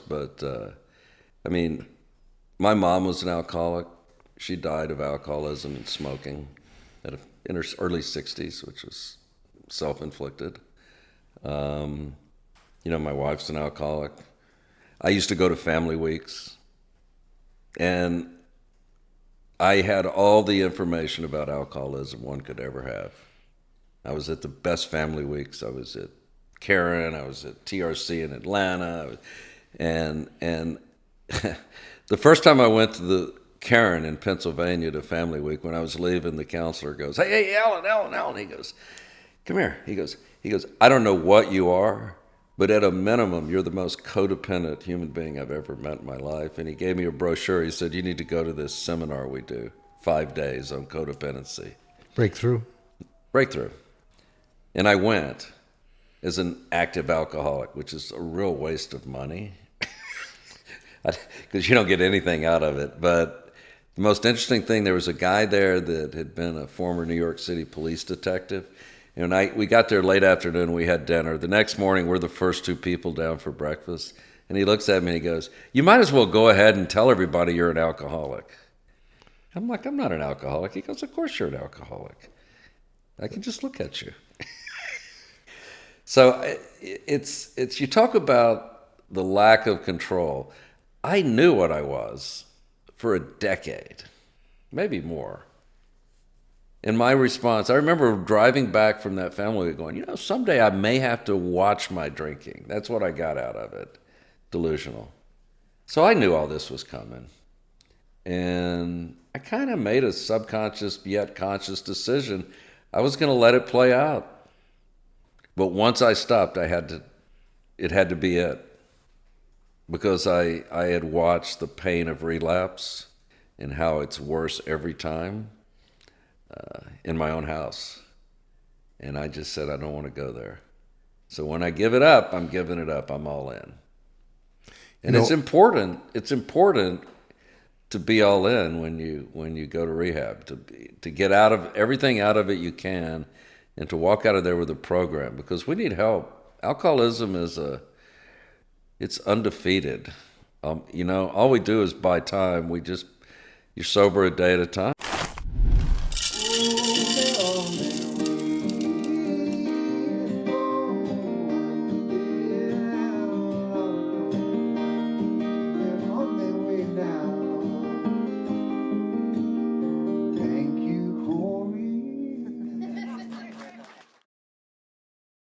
But I mean, my mom was an alcoholic. She died of alcoholism and smoking in her early 60s, which was self-inflicted. My wife's an alcoholic. I used to go to family weeks, and I had all the information about alcoholism one could ever have. I was at the best family weeks. I was at Karen. I was at TRC in Atlanta. And the first time I went to the Karen in Pennsylvania to Family Week, when I was leaving, the counselor goes, hey, Alan. He goes, come here. He goes, I don't know what you are, but at a minimum, you're the most codependent human being I've ever met in my life. And he gave me a brochure. He said, you need to go to this seminar we do, 5 days on codependency. Breakthrough. And I went as an active alcoholic, which is a real waste of money because you don't get anything out of it. But the most interesting thing, there was a guy there that had been a former New York City police detective. And we got there late afternoon, we had dinner. The next morning, we're the first two people down for breakfast. And he looks at me and he goes, you might as well go ahead and tell everybody you're an alcoholic. I'm like, I'm not an alcoholic. He goes, of course you're an alcoholic. I can just look at you. So it's you talk about the lack of control. I knew what I was for a decade, maybe more. And my response, I remember driving back from that family going, someday I may have to watch my drinking. That's what I got out of it, delusional. So I knew all this was coming. And I kind of made a subconscious yet conscious decision. I was going to let it play out. But once I stopped, it had to be it. Because I had watched the pain of relapse and how it's worse every time in my own house. And I just said, I don't want to go there. So when I give it up, I'm giving it up. I'm all in. And it's important to be all in when you go to rehab, to get everything out of it you can, and to walk out of there with a program, because we need help. Alcoholism it's undefeated. All we do is buy time. You're sober a day at a time.